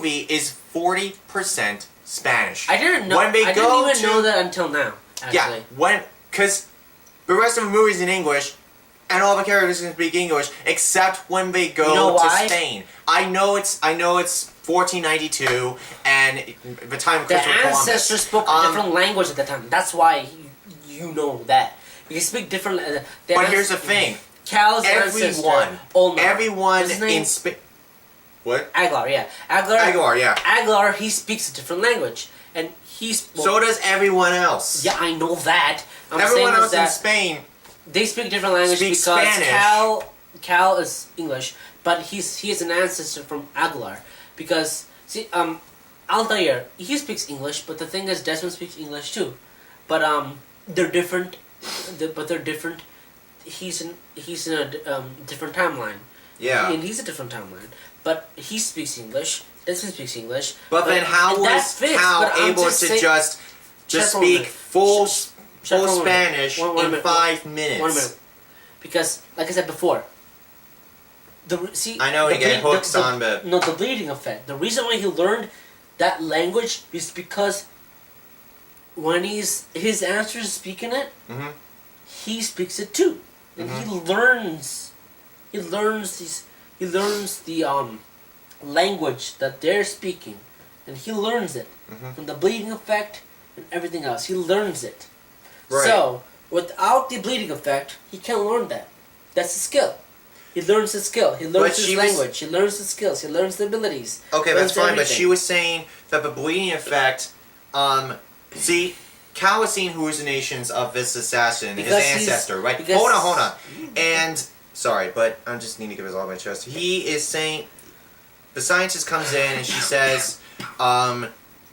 movie is 40% Spanish. I didn't know. I didn't even know that until now. Actually. Yeah, because the rest of the movie's in English, and all the characters can speak English, except when they go to Spain. I know it's 1492, and the time of Christopher Columbus. The ancestors spoke a different language at the time. That's why you know that. You speak different. But here's the thing. Cal's ancestor, everyone in Spain. What? Aguilar, yeah. Aguilar, yeah. Aguilar, he speaks a different language. And so does everyone else. Yeah, I know that. Everyone else in Spain, they speak different language because Spanish. Cal is English, but he is an ancestor from Aguilar. Because Altair, he speaks English, but the thing is, Desmond speaks English too. But they're different. They're different. He's in a different timeline. Yeah. And he's a different timeline. But he speaks English. Desmond speaks English. But then how was Cal able to just speak full Spanish in 5 minutes? 1 minute. Because, like I said before, I know he get hooks on the... No, the bleeding effect. The reason why he learned that language is because when his ancestors speaking it, he speaks it too. And he learns the language that they're speaking, and he learns it from the bleeding effect and everything else. He learns it. Right. So without the bleeding effect, he can't learn that. That's a skill. He learns the skill. He learns his language. He learns the skills. He learns the abilities. Okay, that's fine. But she was saying that the bleeding effect. See, Cal was seeing hallucinations of this assassin, his ancestor, right? Hold on. And sorry, but I just need to give this all my chest. He is saying, the scientist comes in and she says,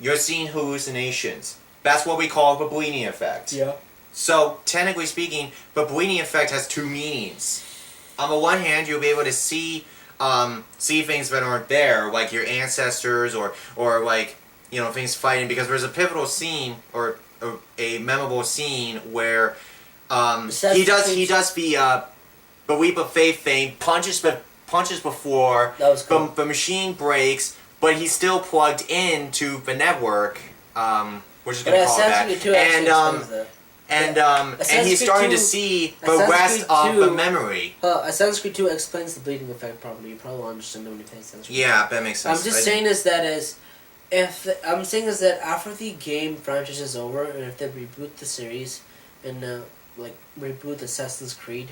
"You're seeing hallucinations." That's what we call the bleeding effect. Yeah. So technically speaking, the bleeding effect has two meanings. On the one hand, you'll be able to see things that aren't there, like your ancestors or like things fighting. Because there's a pivotal scene or a memorable scene where he does the leap of faith thing, punches before the machine breaks, but he's still plugged into the network. We're just gonna call it that. And he's starting to see the rest of the memory. Assassin's Creed 2 explains the bleeding effect properly. You probably will understand when you play Assassin's Creed 2. Yeah, that makes sense. I'm just saying that after the game franchise is over, and if they reboot the series, and reboot Assassin's Creed,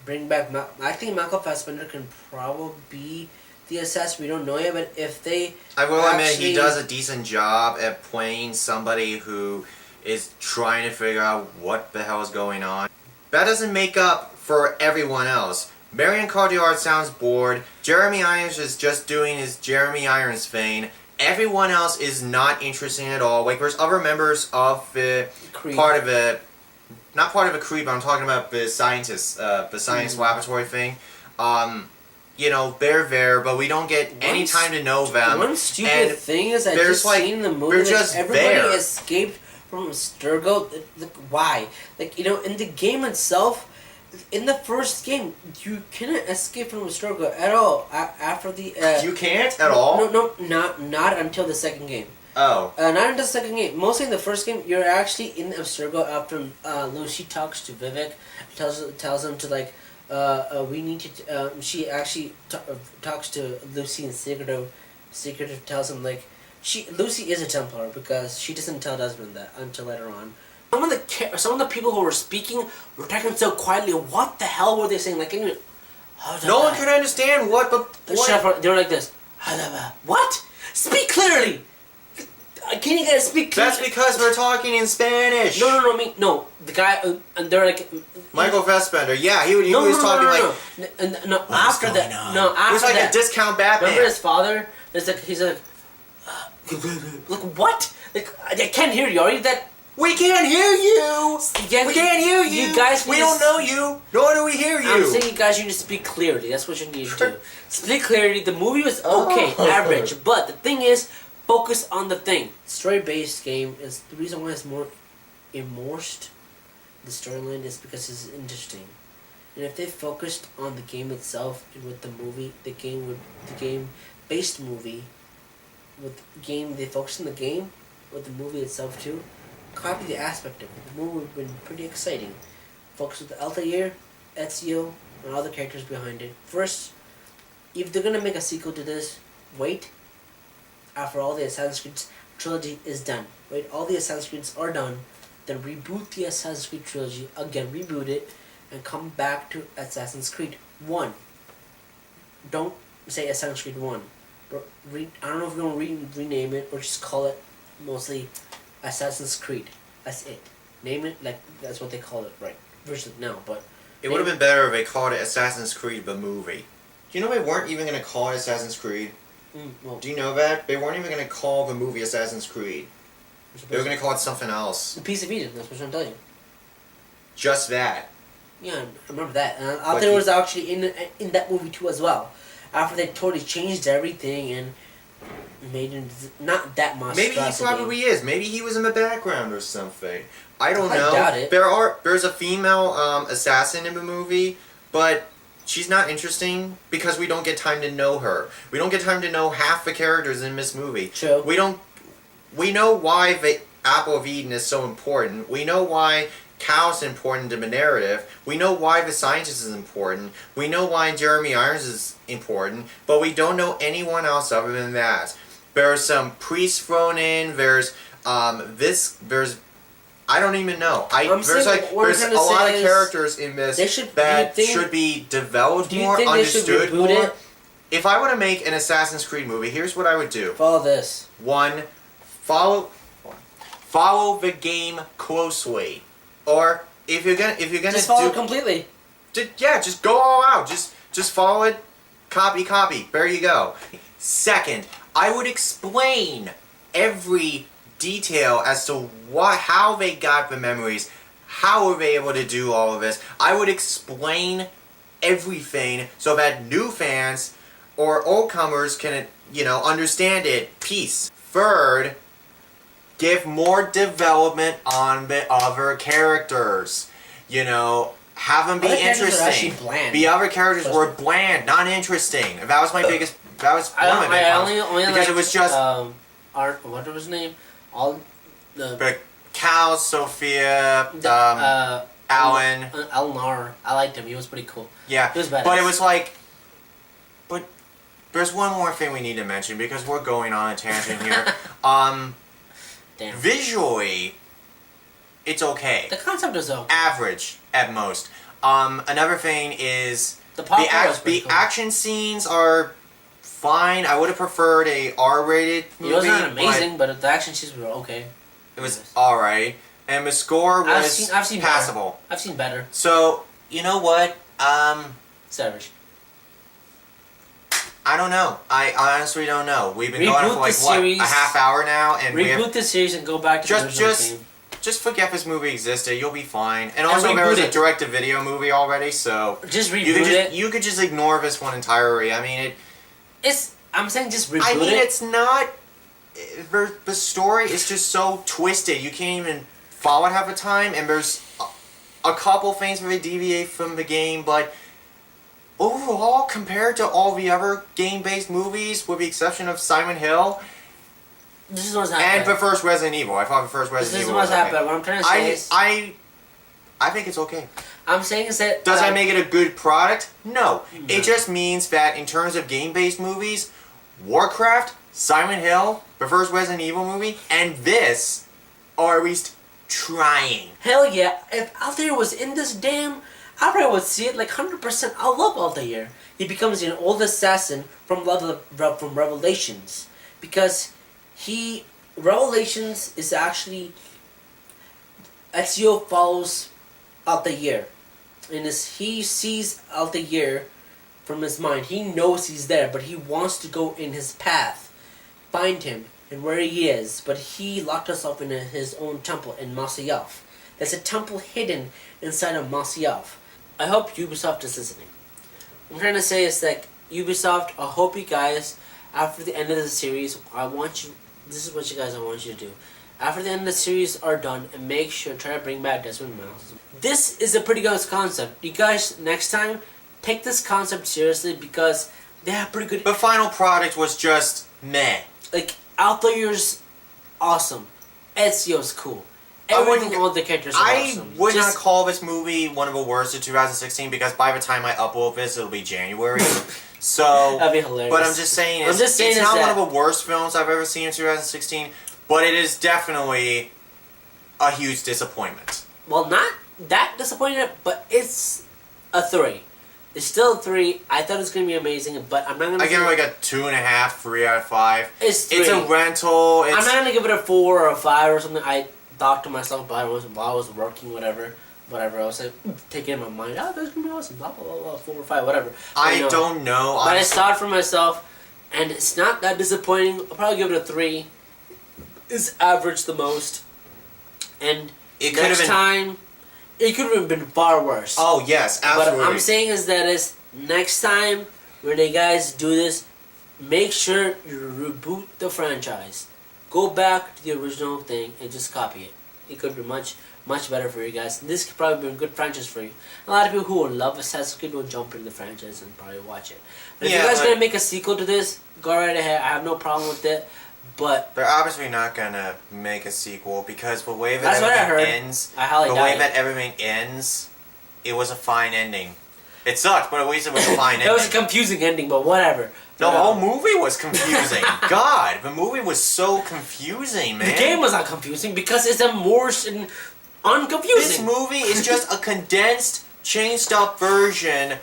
bring back I think Michael Fassbender can probably be the assassin. We don't know yet, but if they... I will admit he does a decent job at playing somebody who is trying to figure out what the hell is going on. That doesn't make up for everyone else. Marion Cotillard sounds bored. Jeremy Irons is just doing his Jeremy Irons thing. Everyone else is not interesting at all. Like, there's other members of the not part of a creed, but I'm talking about the scientists, the science laboratory thing. They're there, but we don't get any time to know them. One stupid thing is I just seen the movie. Everybody escaped from Sturgo. Why? In the game itself, in the first game, you cannot escape from Sturgo at all. After the you can't at all. No, not until the second game. Oh. Not until the second game. Mostly in the first game, you're actually in Abstergo after Lucy talks to Vivek, tells him to we need to. She actually talks to Lucy in secretive tells him Lucy is a Templar because she doesn't tell Desmond that until later on. Some of the people who were speaking were talking so quietly. What the hell were they saying? No one could understand what They were like this. What? Speak clearly. Can you guys speak clearly? That's because we're talking in Spanish. No. The guy, and they're like... Michael Fassbender, yeah, he was talking after that. It was like a discount Batman. Remember his father? He's like, what? I can't hear you. Are you that... We can't hear you! We can't hear you! You guys... We don't know you, nor do we hear you! I'm saying you guys need to speak clearly. That's what you need to do. Speak clearly. The movie was okay, average, but the thing is, focus on the thing. Story-based game is the reason why it's more immersed. The storyline is because it's interesting, and if they focused on the game itself and with the movie, the game-based movie with game, they focus on the game, with the movie itself too. Copy the aspect of it. The movie would have been pretty exciting. Focus with Altair, Ezio, and all the characters behind it. First, if they're gonna make a sequel to this, wait. After all the Assassin's Creed trilogy is done. Wait, all the Assassin's Creeds are done. Then reboot the Assassin's Creed trilogy again. Reboot it and come back to Assassin's Creed 1. Don't say Assassin's Creed 1. I don't know if you're going to rename it or just call it mostly Assassin's Creed. That's it. Name it like that's what they call it right versus now. But It would have been better if they called it Assassin's Creed the movie. Do you know they weren't even going to call it Assassin's Creed? Well, Do you know that? They weren't even going to call the movie Assassin's Creed. They were going to call it something else. The Piece of Eden, that's what I'm telling you. Just that. Yeah, I remember that. And Altair was actually in that movie too as well. After they totally changed everything and made him not that much. Maybe he probably is. Maybe he was in the background or something. I don't I know. doubt it. There's a female assassin in the movie, but she's not interesting because we don't get time to know her. We don't get time to know half the characters in this movie. True. We know why the Apple of Eden is so important. We know why Cal's is important to the narrative. We know why the scientist is important. We know why Jeremy Irons is important, but we don't know anyone else other than that. There's some priests thrown in. There's I don't even know. There's a lot of characters in this that should be developed more, understood more. If I were to make an Assassin's Creed movie, here's what I would do. Follow this. 1. Follow the game closely. Or if you're gonna just follow it completely. Just go all out. Just follow it. Copy. There you go. Second, I would explain every detail as to how they got the memories, how were they able to do all of this. I would explain everything so that new fans or old comers can understand it. Peace. Third, give more development on the other characters. Have them be interesting. The other characters were bland, not interesting. That was my biggest. That was one of my only because it was just. What was his name? Cal, Sophia, Alan. Alnar. I liked him. He was pretty cool. Yeah, he was badass. But it was like. But there's one more thing we need to mention because we're going on a tangent here. Damn. Visually, it's okay. The concept is okay. Average at most. Another thing is the cool. Action scenes are fine. I would have preferred a R-rated movie. It wasn't amazing, but the action scenes were okay. It was alright, and the score was I've seen passable. Better. I've seen better. So you know what? Savage. I don't know. I honestly don't know. We've been going for a half hour now, and reboot the series and go back to the original game. Just forget this movie existed. You'll be fine. And also, there was a direct-to-video movie already, so just reboot it. You could just ignore this one entirely. I mean, I'm saying just reboot it. I mean, it's not. The story is just so twisted. You can't even follow it half the time, and there's a couple things where they deviate from the game, but overall, compared to all the other game-based movies, with the exception of Silent Hill, this is what's and the first Resident Evil, I thought the first Resident Evil was okay. This is what's happened. What I'm trying to say is, I think it's okay. I'm saying is that does that make it a good product? No. It just means that in terms of game-based movies, Warcraft, Silent Hill, the first Resident Evil movie, and this are at least trying. Hell yeah! If Altair was in this I probably would see it like 100%. I love Altair. He becomes an old assassin from Revelations, because Revelations is actually Ezio follows Altair, and he sees Altair from his mind. He knows he's there, but he wants to go in his path, find him and where he is. But he locked himself in his own temple in Masyaf. There's a temple hidden inside of Masyaf. I hope Ubisoft is listening. What I'm trying to say is that Ubisoft, I hope you guys, after the end of the series, this is what I want you to do. After the end of the series are done, and make sure, try to bring back Desmond Miles. This is a pretty good concept. You guys, next time, take this concept seriously, because they have pretty good... The final product was just meh. Like, Outlier's awesome. Ezio's cool. Everything on the characters are awesome. I would not call this movie one of the worst of 2016 because by the time I upload this, it'll be January. So, that'd be hilarious. But I'm just saying, it's not one of the worst films I've ever seen in 2016, but it is definitely a huge disappointment. Well, not that disappointed, but it's a 3. It's still a 3. I thought it was going to be amazing, but I'm not going to... I give it like a 2.5, 3 out of 5. It's 3. It's a rental. I'm not going to give it a 4 or a 5 or something. I thought to myself while I was working, whatever. I was like, taking in my mind, oh, that's going to be awesome, blah, blah, blah, blah, 4 or 5, whatever. I don't know. But I saw it for myself, and it's not that disappointing. I'll probably give it a 3. It's average the most. And next time, it could have been far worse. Oh, yes, absolutely. What I'm saying is that next time when you guys do this, make sure you reboot the franchise. Go back to the original thing and just copy it. It could be much, much better for you guys. This could probably be a good franchise for you. A lot of people who will love Assassin's Creed will jump into the franchise and probably watch it. But if you guys are going to make a sequel to this, go right ahead. I have no problem with it. But they're obviously not gonna make a sequel because the way that everything ends, it was a fine ending. It sucked, but at least it was a fine ending. It was a confusing ending, but whatever. No, the whole movie was confusing. God, the movie was so confusing, man. The game was not confusing because it's immersed and unconfusing. This movie is just a condensed, changed up version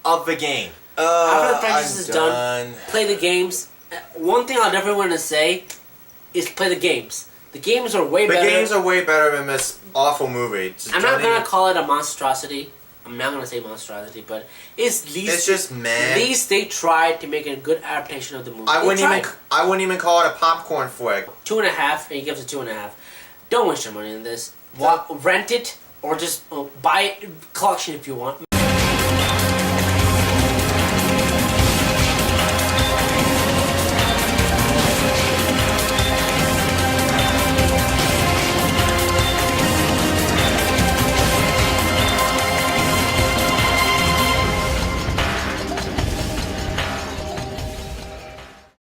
of the game. After the franchise is done, play the games. One thing I definitely want to say is play the games. The games are way better. The games are way better than this awful movie. I'm not going to call it a monstrosity. I'm not going to say monstrosity, but it's just meh. At least they tried to make a good adaptation of the movie. I wouldn't even call it a popcorn flick. 2.5, and he gives it 2.5. Don't waste your money on this. Rent it or just buy it collection if you want.